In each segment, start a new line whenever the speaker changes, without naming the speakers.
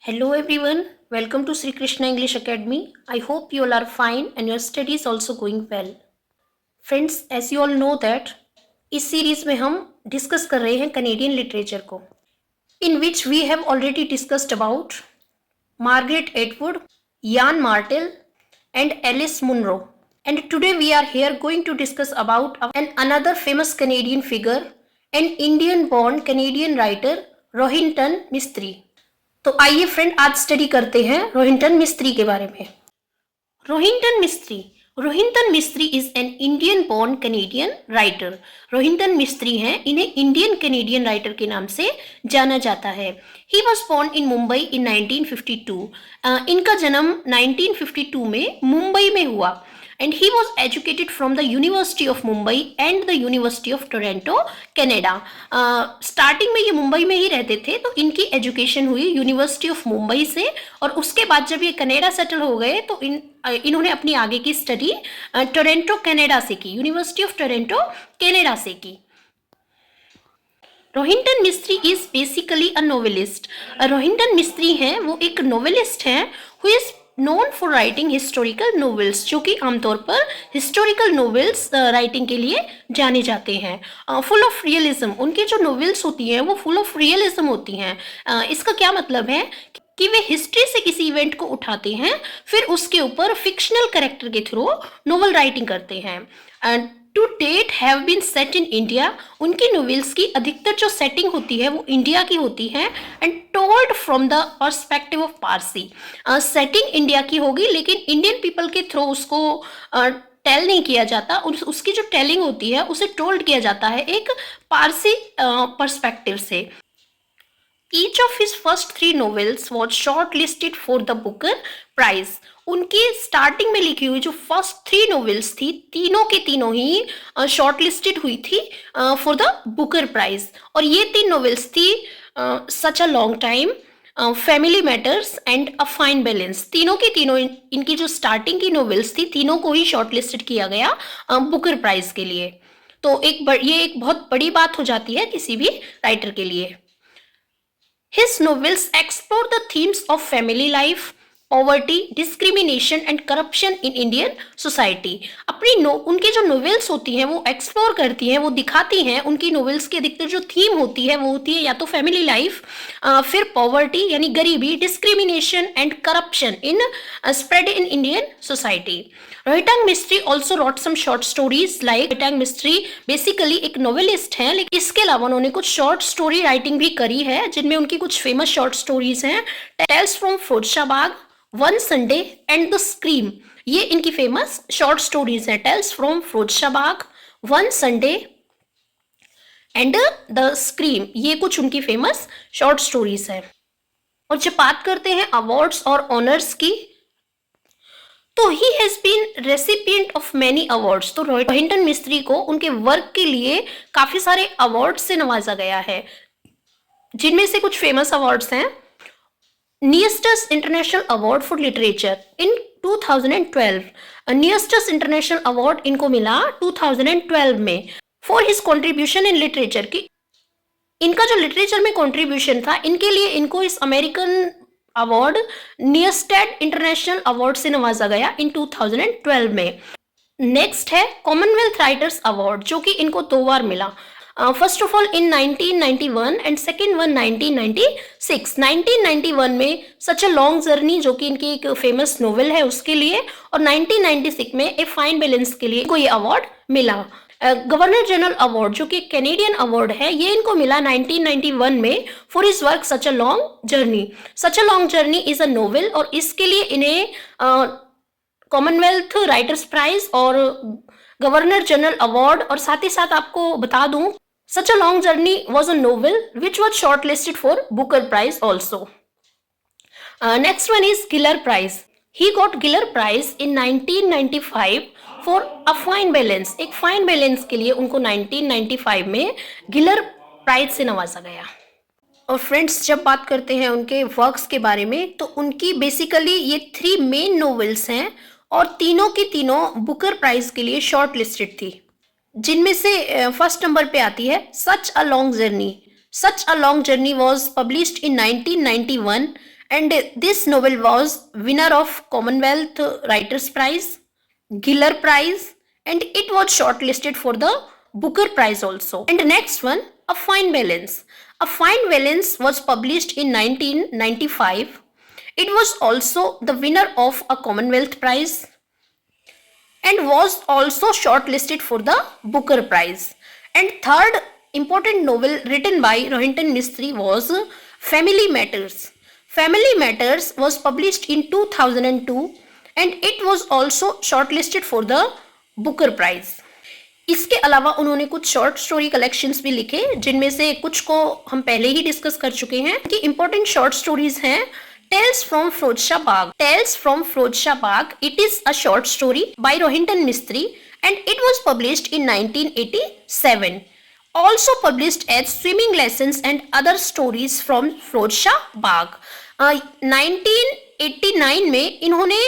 Hello everyone, welcome to Sri Krishna English Academy. I hope you all are fine and your study is also going well. Friends, as you all know that इस series में हम discuss कर रहे हैं Canadian literature को, in which we have already discussed about Margaret Atwood, Jan Martel and Alice Munro. And today we are here going to discuss about another famous Canadian figure, an Indian-born Canadian writer, Rohinton Mistry. तो आइए friend आज study करते हैं रोहिंटन मिस्त्री के बारे में. Rohinton Mistry is an Indian born Canadian writer. Rohinton Mistry हैं, इन्हें इंडियन कैनेडियन राइटर के नाम से जाना जाता है. He was born in Mumbai in 1952. इनका जन्म 1952 में मुंबई में हुआ. And he was educated from the University of Mumbai and the University of Toronto, Canada. Starting में ये मुंबई में ही रहते थे, तो इनकी एजुकेशन हुई यूनिवर्सिटी ऑफ मुंबई से, और उसके बाद जब ये कनाडा सेटल हो गए तो इन्होंने अपनी आगे की स्टडी टोरंटो कनाडा से की, यूनिवर्सिटी ऑफ टोरंटो कनाडा से की. Rohinton Mistry is basically a novelist. Rohinton Mistry हैं, वो एक नोवेलिस्ट हैं who is known for writing historical novels, जो कि आमतौर पर हिस्टोरिकल नोवेल्स राइटिंग के लिए जाने जाते हैं. फुल ऑफ रियलिज्म, उनकी जो नोवेल्स होती हैं वो फुल ऑफ रियलिज्म होती हैं. इसका क्या मतलब है कि वे हिस्ट्री से किसी इवेंट को उठाते हैं, फिर उसके ऊपर फिक्शनल कैरेक्टर के थ्रू नोवेल राइटिंग करते हैं. To date have been set in India. उनकी नोवेल्स की अधिकतर जो सेटिंग होती है वो इंडिया की होती है, and told from the perspective of Parsi. Setting India की होगी, लेकिन इंडियन पीपल के थ्रू उसको टेल नहीं किया जाता. उसकी जो टेलिंग होती है उसे टोल्ड किया जाता है एक पारसी पर्सपेक्टिव से. Each of his first 3 novels was shortlisted for the Booker Prize. उनकी स्टार्टिंग में लिखी हुई जो फर्स्ट 3 नोवेल्स थी, तीनों के तीनों ही शॉर्टलिस्टेड हुई थी फॉर द बुकर प्राइज. और ये 3 नोवेल्स थी such a long time, family matters and a fine balance. तीनों के तीनों इनकी जो स्टार्टिंग की नोवेल्स थी, तीनों को ही शॉर्टलिस्टेड किया गया बुकर प्राइज के लिए. तो ये एक बहुत बड़ी बात हो जाती है किसी भी राइटर के लिए. His novels explore the themes of family life, poverty, discrimination and corruption in Indian society. उनकी जो नोवेल्स होती हैं वो एक्सप्लोर करती हैं, वो दिखाती हैं. उनकी नोवेल्स की अधिकतर जो थीम होती है वो होती है या तो फैमिली लाइफ, फिर पॉवर्टी यानी गरीबी, discrimination and corruption in spread in Indian society. Rohinton Mistry also wrote some short stories. Like Rohinton Mistry basically एक नोवेलिस्ट हैं, लेकिन इसके अलावा उन्होंने कुछ शॉर्ट स्टोरी राइटिंग भी करी है, जिनमें उनकी कुछ फेमस शॉर्ट स्टोरीज हैं. Tales from Firozshabad, one Sunday and the scream. ये इनकी फेमस शॉर्ट स्टोरीज हैं. Tales from Firozshabad, one Sunday and the scream, ये कुछ उनकी फेमस शॉर्ट स्टोरीज हैं. और जब बात करते हैं अवार्ड्स और ऑनर्स की, तो he has been recipient of many awards. तो रोहिंटन मिस्त्री को उनके वर्क के लिए काफी सारे अवार्ड से नवाजा गया है, जिनमें से कुछ फेमस अवार्ड्स हैं. Neustadt international award for literature in 2012. Neustadt international award इनको मिला 2012 में for his contribution in literature की. इनका जो लिटरेचर में कॉन्ट्रीब्यूशन था, इनके लिए इनको इस अमेरिकन अवार्ड नियस्टेड इंटरनेशनल अवार्ड से नवाजा गया इन 2012 में. नेक्स्ट है कॉमनवेल्थ राइटर्स अवार्ड, जो कि इनको 2 बार मिला. First of all in 1991 and second one 1996. 1991 में सच अ लॉन्ग जर्नी, जो कि इनकी एक फेमस नोवेल है, उसके लिए, और 1996 में ए फाइन बैलेंस के लिए इनको ये अवार्ड मिला. गवर्नर जनरल अवार्ड, जो कि कैनेडियन अवार्ड है, ये इनको मिला 1991 में for his work such a long journey. Such a long journey is a novel, और इसके लिए इन्हें कॉमनवेल्थ राइटर्स प्राइज और गवर्नर जनरल अवार्ड. और साथ ही साथ आपको बता दूं, such a long journey was a novel which was shortlisted for Booker prize also. Next one is Giller prize. He got Giller prize in 1995 for a fine balance. एक fine balance के लिए उनको 1995 में गिलर प्राइज से नवाजा गया. और friends, जब बात करते हैं उनके वर्क्स के बारे में, तो उनकी बेसिकली ये 3 मेन नोवेल्स हैं, और तीनों की तीनों बुकर प्राइज के लिए शॉर्ट लिस्टेड थी, जिनमें से फर्स्ट नंबर पे आती है such a long journey. Such a long journey was published in 1991 and this novel was winner of Commonwealth Writers Prize, Giller Prize, and it was shortlisted for the Booker Prize also. And next one, A Fine Balance. A Fine Balance was published in 1995. It was also the winner of a Commonwealth Prize and was also shortlisted for the Booker Prize. And third important novel written by Rohinton Mistry was Family Matters. Family Matters was published in 2002 and it was also shortlisted for the Booker Prize. इसके अलावा उन्होंने कुछ short story collections भी लिखे, जिनमें से कुछ को हम पहले ही डिस्कस कर चुके हैं कि इंपॉर्टेंट शॉर्ट स्टोरीज हैं Tales from Firozshah Bagh. Tales from Firozshah Bagh. It is a short story by Rohinton Mistry and it was published in 1987. Also published as Swimming Lessons and Other Stories from Firozshah Bagh. 1989 में इन्होंने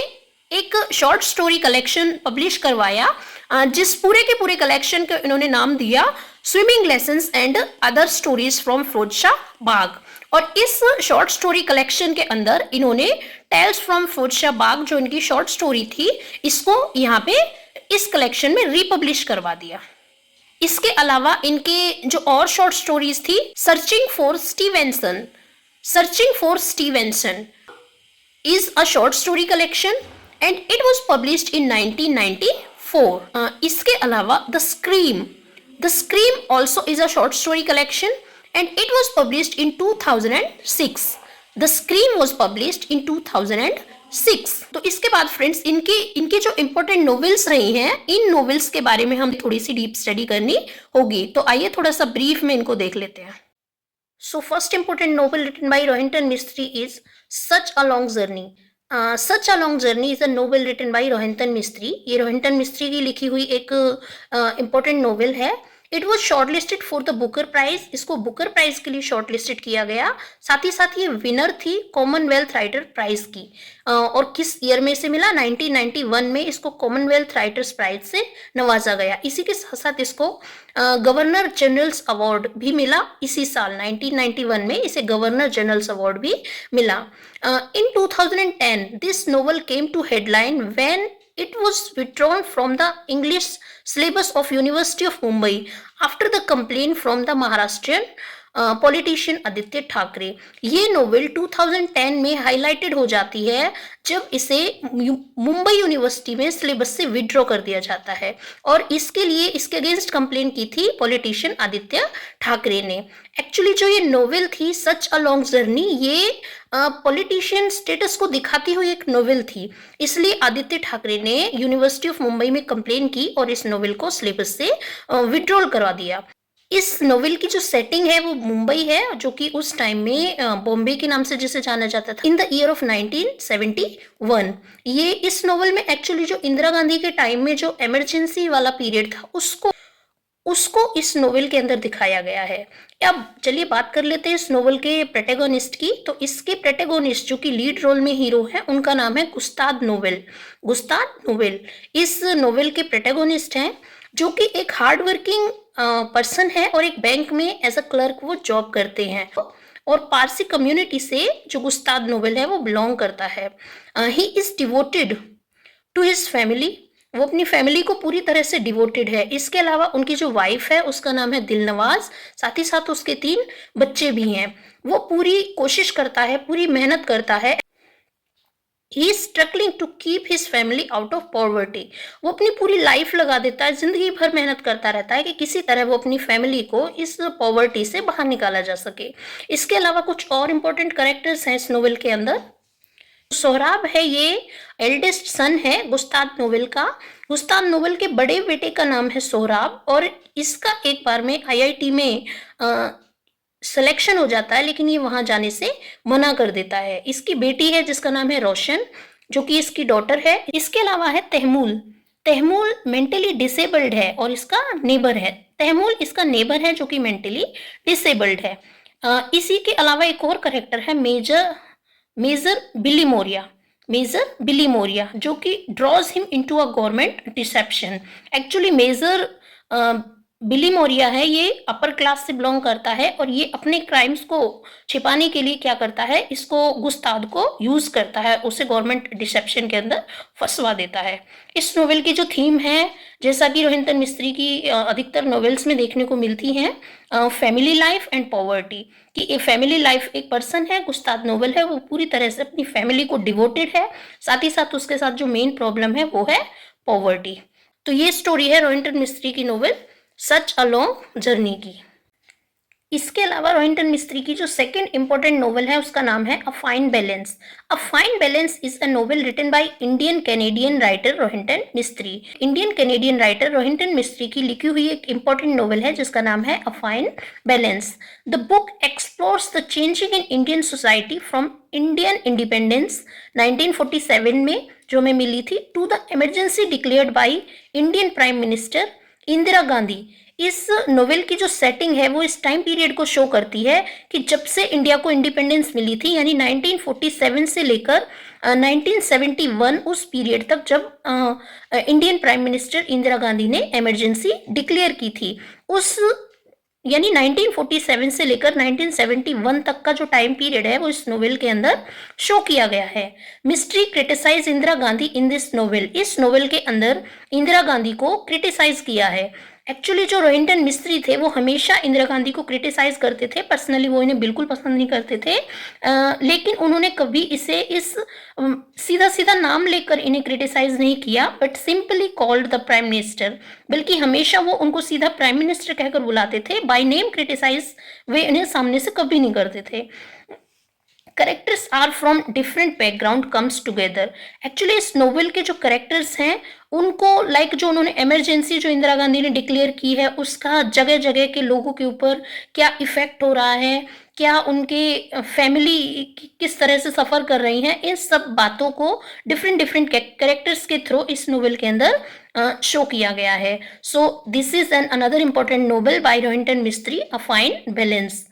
एक short story collection publish करवाया, जिस पूरे के पूरे collection को इन्होंने नाम दिया swimming lessons and other stories from Firozshah Baag. और इस शॉर्ट स्टोरी कलेक्शन के अंदर इन्होंने टेल्स फ्रॉम फिरोजशाह बाग, जो इनकी शॉर्ट स्टोरी थी, इसको यहाँ पे इस कलेक्शन में रिपब्लिश करवा दिया। इसके अलावा इनके जो और शॉर्ट स्टोरीज थी, searching for Stevenson. Searching for Stevenson is a short story collection and it was published in 1994. इसके अलावा The Scream. The Scream also is a short story collection and it was published in 2006. The Scream was published in 2006. तो इसके बाद friends इनके जो important novels रही हैं, इन novels के बारे में हम थोड़ी सी डीप स्टडी करनी होगी। तो आइए थोड़ा सा ब्रीफ में इनको देख लेते हैं। So first important novel written by Rohinton Mistry is Such a Long Journey. Such a Long Journey is a novel written by Rohinton Mistry. ये रोहिंटन मिस्ट्री की लिखी हुई एक important novel है। It was shortlisted for the Booker Prize. इसको Booker prize के लिए shortlisted किया गया। साथ ही साथ ये विनर थी कॉमनवेल्थ राइटर प्राइज की। और किस ईयर में से मिला? 1991 में इसको कॉमनवेल्थ राइटर्स प्राइज से नवाजा गया। इसी के साथ साथ इसको गवर्नर जनरल्स अवार्ड भी मिला इसी साल 1991 में इसे गवर्नर जनरल्स अवार्ड भी मिला। In 2010 this novel came to headline when it was withdrawn from the English syllabus of University of Mumbai after the complaint from the Maharashtrian politician Aditya Thackeray. ये novel 2010 में हाईलाइटेड हो जाती है जब इसे मुंबई यूनिवर्सिटी में सिलेबस से विड्रॉ कर दिया जाता है, और इसके लिए इसके अगेंस्ट कंप्लेन की थी पॉलिटिशियन आदित्य ठाकरे ने। एक्चुअली जो ये नोवेल थी सच अ लॉन्ग जर्नी, ये पॉलिटिशियन स्टेटस को दिखाती हुई एक नोवेल थी, इसलिए आदित्य ठाकरे ने यूनिवर्सिटी ऑफ मुंबई में कंप्लेन की और इस नोवेल को सिलेबस से विड्रॉल करवा दिया। इस नोवेल की जो सेटिंग है वो मुंबई है, जो कि उस टाइम में बॉम्बे के नाम से जिसे जाना जाता था, इन द ईयर ऑफ 1971। ये इस नोवेल में एक्चुअली जो इंदिरा गांधी के टाइम में जो इमरजेंसी वाला पीरियड था उसको इस नोवेल के अंदर दिखाया गया है। अब चलिए बात कर लेते हैं इस नोवेल के प्रोटैगोनिस्ट की। तो इसके प्रोटैगोनिस्ट जो कि लीड रोल में हीरो है, उनका नाम है गुस्ताद नोवेल। गुस्ताद नोवेल इस नोवेल के प्रोटैगोनिस्ट हैं, जो कि एक हार्ड वर्किंग पर्सन है और एक बैंक में एज अ क्लर्क वो जॉब करते हैं, और पारसी कम्युनिटी से जो गुस्ताद नोवेल है वो बिलोंग करता है। He is devoted to his family, वो अपनी फैमिली को पूरी तरह से डिवोटेड है। इसके अलावा उनकी जो वाइफ है उसका नाम है दिलनवाज, साथ ही साथ उसके 3 बच्चे भी हैं। वो पूरी कोशिश करता है, पूरी मेहनत करता है। He is struggling to keep his family out of poverty. वो अपनी पूरी लाइफ लगा देता है, जिंदगी भर मेहनत करता रहता है कि किसी तरह वो अपनी फैमिली को इस पॉवर्टी से बाहर निकाला जा सके। इसके अलावा कुछ और इम्पोर्टेंट कैरेक्टर्स हैं इस नोवेल के अंदर। सोहराब है, ये एल्डेस्ट सन है गुस्ताद नोवेल का। गुस्ताद नोवेल के बड़े बेटे का नाम है सोहराब, और इसका एक बार में IIT में सिलेक्शन हो जाता है, लेकिन ये वहां जाने से मना कर देता है। इसकी बेटी है जिसका नाम है रोशन, जो कि इसकी डॉटर है। इसके अलावा है तहमूल। तहमूल मेंटली डिसेबल्ड है और इसका नेबर है। तहमूल इसका नेबर है जो कि मेंटली डिसेबल्ड है। इसी के अलावा एक और कैरेक्टर है major Bilimoria. Major Bilimoria, जो कि draws him into a government deception. Actually major Bilimoria है, ये अपर क्लास से बिलोंग करता है और ये अपने क्राइम्स को छिपाने के लिए क्या करता है, इसको गुस्ताद को यूज करता है, उसे गवर्नमेंट डिसेप्शन के अंदर फंसवा देता है। इस नोवेल की जो थीम है, जैसा कि रोहिंटन मिस्त्री की अधिकतर नोवेल्स में देखने को मिलती हैं, फैमिली लाइफ एंड पॉवर्टी, कि एक फैमिली लाइफ, एक पर्सन है, गुस्ताद नोवेल है, वो पूरी तरह से अपनी फैमिली को डिवोटेड है, साथ ही साथ उसके साथ जो मेन प्रॉब्लम है वो है पॉवर्टी। तो ये स्टोरी है रोहिंटन मिस्त्री की novel such a long journey की। इसके अलावा रोहिंटन मिस्त्री की जो सेकंड इंपॉर्टेंट नोवेल है उसका नाम है a fine balance. A fine balance is a novel written by Indian Canadian writer Rohinton Mistry. Indian Canadian writer Rohinton मिस्त्री की लिखी हुई एक इंपॉर्टेंट नोवेल है जिसका नाम है a fine balance. The book explores the changing in Indian society from Indian independence 1947 में जो हमें मिली थी to the emergency declared by Indian prime minister Indira Gandhi. इस नोवेल की जो सेटिंग है वो इस टाइम पीरियड को शो करती है कि जब से इंडिया को इंडिपेंडेंस मिली थी, यानी 1947 से लेकर 1971 उस पीरियड तक, जब Indian prime minister Indira Gandhi ने इमरजेंसी डिक्लेयर की थी। उस यानी 1947 से लेकर 1971 तक का जो टाइम पीरियड है वो इस नोवेल के अंदर शो किया गया है। Mistry criticize Indira Gandhi in this novel. इस नोवेल के अंदर इंदिरा गांधी को क्रिटिसाइज किया है। एक्चुअली जो रोहिंटन मिस्त्री थे वो हमेशा इंदिरा गांधी को क्रिटिसाइज करते थे, पर्सनली वो इन्हें बिल्कुल पसंद नहीं करते थे, लेकिन उन्होंने कभी इसे इस सीधा सीधा नाम लेकर इन्हें क्रिटिसाइज नहीं किया, but simply called the prime minister. बल्कि हमेशा वो उनको सीधा प्राइम मिनिस्टर कहकर बुलाते थे, बाय नेम क्रिटिसाइज वे इन्हें सामने से कभी नहीं करते थे। Characters are from different background comes together. Actually इस नोवेल के जो करेक्टर्स हैं उनको जो उन्होंने इमरजेंसी जो इंदिरा गांधी ने डिक्लेयर की है उसका जगह जगह के लोगों के ऊपर क्या इफेक्ट हो रहा है, क्या उनके फैमिली किस तरह से सफ़र कर रही हैं, इन सब बातों को डिफरेंट डिफरेंट कैरेक्टर्स के थ्रू इस नोवेल के अंदर शो किया गया है। So this is an another important novel by Rohinton Mistry, a fine balance.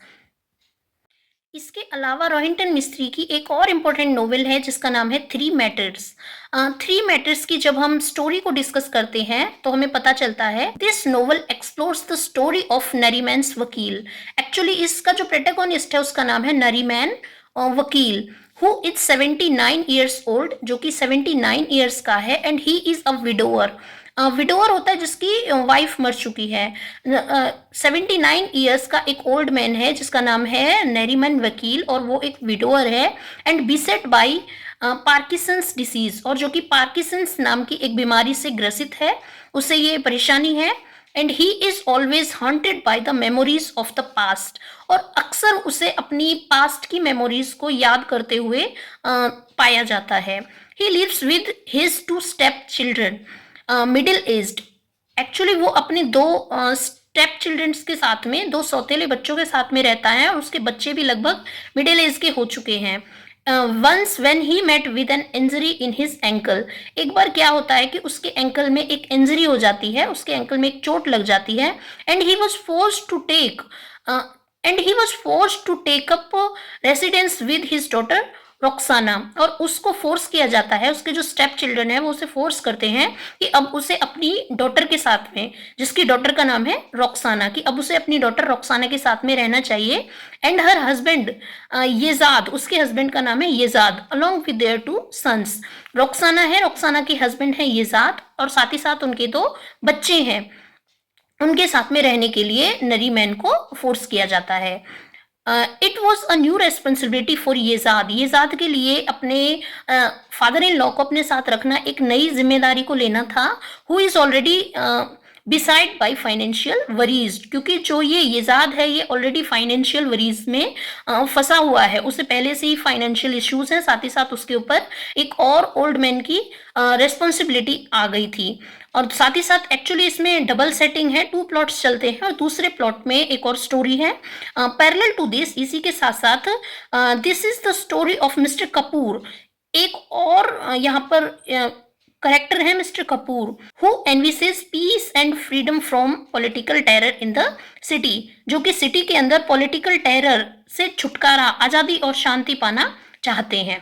इसके अलावा रोहिंटन मिस्त्री की एक और इम्पोर्टेंट नोवेल है जिसका नाम है थ्री मैटर्स। थ्री मैटर्स की जब हम स्टोरी को डिस्कस करते हैं तो हमें पता चलता है this novel explores the story of Nariman's Vakeel. Actually इसका जो प्रोटैगोनिस्ट है उसका नाम है नरीमैन वकील, हु इज 79 ईयर्स ओल्ड, जो कि 79 ईयर्स का है, and he is a widower. Widower होता है जिसकी वाइफ मर चुकी है। 79 ईयर्स का एक ओल्ड मैन है जिसका नाम है नरीमन वकील, और वो एक विडोअर है and beset by Parkinson's disease, और जो कि पार्किसंस नाम की एक बीमारी से ग्रसित है, उसे ये परेशानी है। And he is always haunted by the memories of the past, और अक्सर उसे अपनी पास्ट की मेमोरीज को याद करते हुए पाया जाता है। He lives with his 2 step children middle aged. Actually वो अपने 2 स्टेप चिल्ड्रंस के साथ में, 2 सौतेले बच्चों के साथ में रहता है और उसके बच्चे भी लगभग मिडिल एज के हो चुके हैं। Once when he met with an injury in his ankle, एक बार क्या होता है कि उसके एंकल में एक इंजरी हो जाती है, उसके एंकल में एक चोट लग जाती है, and he was forced to take up residence with his daughter Roxana, और उसको फोर्स किया जाता है, उसके जो स्टेप चिल्ड्रन है वो उसे फोर्स करते हैं कि अब उसे अपनी डॉटर के साथ में, जिसकी डॉटर का नाम है रॉक्साना, कि अब उसे अपनी डॉटर रॉक्साना के साथ में रहना चाहिए। एंड हर हस्बैंड येजाद, उसके हस्बैंड का नाम है येजाद, अलोंग विद देयर 2 सन्स। रॉक्साना है, रॉक्साना के हस्बैंड है येजाद, और साथ ही साथ उनके 2 बच्चे हैं। उनके साथ में रहने के लिए नरीमैन को फोर्स किया जाता है। It was a new responsibility for Yezad. Yezad के लिए अपने फादर इन लॉ को अपने साथ रखना एक नई जिम्मेदारी को लेना था। Who is already beside by financial worries, क्योंकि जो ये येजाद है ये ऑलरेडी फाइनेंशियल वरीज में फंसा हुआ है, उसे पहले से ही फाइनेंशियल इश्यूज हैं, साथ ही साथ उसके ऊपर एक और ओल्ड मैन की रेस्पॉन्सिबिलिटी आ गई थी। और साथ ही साथ एक्चुअली इसमें डबल सेटिंग है, 2 प्लॉट्स चलते हैं, और दूसरे प्लॉट में एक और स्टोरी है पैरेलल टू दिस। इसी के साथ साथ this is the story of mister Kapoor. एक और यहाँ पर करेक्टर है mister Kapoor, who envisages peace and freedom from political terror in the city, जो कि सिटी के अंदर पॉलिटिकल टेरर से छुटकारा, आज़ादी और शांति पाना चाहते हैं।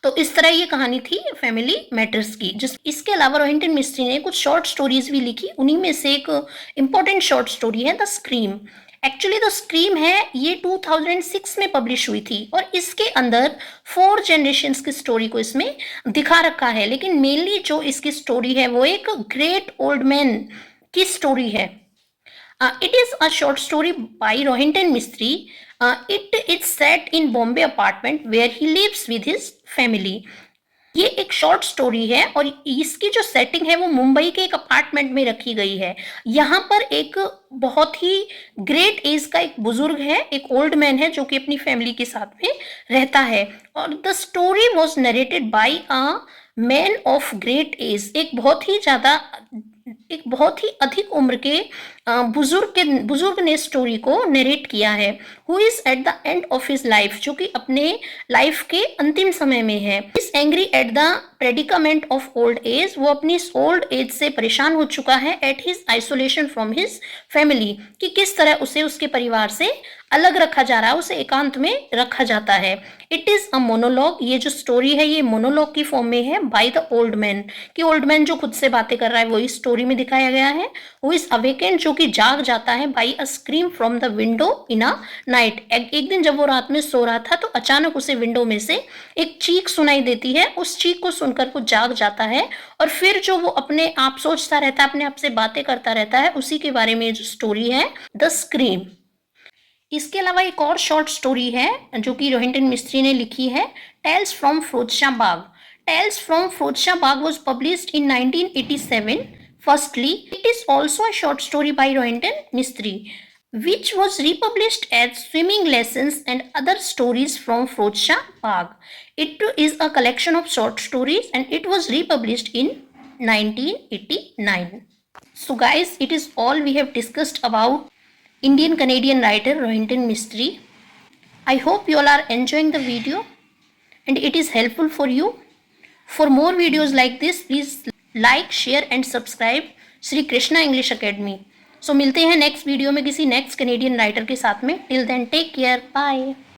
तो इस तरह ये कहानी थी फैमिली मैटर्स की। जिस इसके अलावा रोहिंटन मिस्त्री ने कुछ शॉर्ट स्टोरीज भी लिखी, उन्हीं में से एक इम्पॉर्टेंट शॉर्ट स्टोरी है the scream. Actually the scream है ये 2006 में पब्लिश हुई थी और इसके अंदर 4 जनरेशन्स की स्टोरी को इसमें दिखा रखा है, लेकिन मेनली जो इसकी स्टोरी है वो एक ग्रेट ओल्ड मैन की स्टोरी है। It is a short story by Rohinton Mistry. It is set in Bombay apartment where he lives with his family. ये एक शॉर्ट स्टोरी है और इसकी जो सेटिंग है वो मुंबई के एक अपार्टमेंट में रखी गई है। यहाँ पर एक बहुत ही ग्रेट एज का एक बुजुर्ग है, एक ओल्ड मैन है जो कि अपनी फैमिली के साथ में रहता है। और the story was narrated by a man of great age, एक बहुत ही अधिक उम्र के बुजुर्ग ने स्टोरी को नरेट किया है। Who is at the end of his life, जो कि अपने लाइफ के अंतिम समय में है। Is angry at the predicament of old age, वो अपनी ओल्ड एज से परेशान हो चुका है। At his isolation from his family, कि किस तरह उसे उसके परिवार से अलग रखा जा रहा है, उसे एकांत में रखा जाता है। इट इज अ मोनोलॉग, ये जो स्टोरी है ये मोनोलॉग की फॉर्म में है बाय द ओल्ड मैन, कि ओल्ड मैन जो खुद से बातें कर रहा है वो इस स्टोरी में दिखाया गया है। हु इज अवेकेंड, जो कि जाग जाता है by a scream from the window in a night. एक दिन जब वो रात में सो रहा था तो अचानक उसे विंडो में से एक चीख सुनाई देती है, उस चीख को सुनकर वो जाग जाता है और फिर जो वो अपने आप सोचता रहता है, अपने आप से बातें करता रहता है, उसी के बारे में जो स्टोरी है द स्क्रीम। इसके अलावा एक और शॉर्ट स्टोरी है जो कि रोहिंटन मिस्त्री ने लिखी है, tales from Firozshah Baag. Tales from Firozshah Baag was published in 1987. Firstly, it is also a short story by Rohinton Mistry, which was republished as Swimming Lessons and Other Stories from Firozshah Bagh. It is a collection of short stories and it was republished in 1989. So guys, it is all we have discussed about Indian Canadian writer Rohinton Mistry. I hope you all are enjoying the video and it is helpful for you. For more videos like this, please like, share and subscribe Shri Krishna English academy. So मिलते हैं next video में किसी next Canadian writer के साथ में। Till then take care, bye.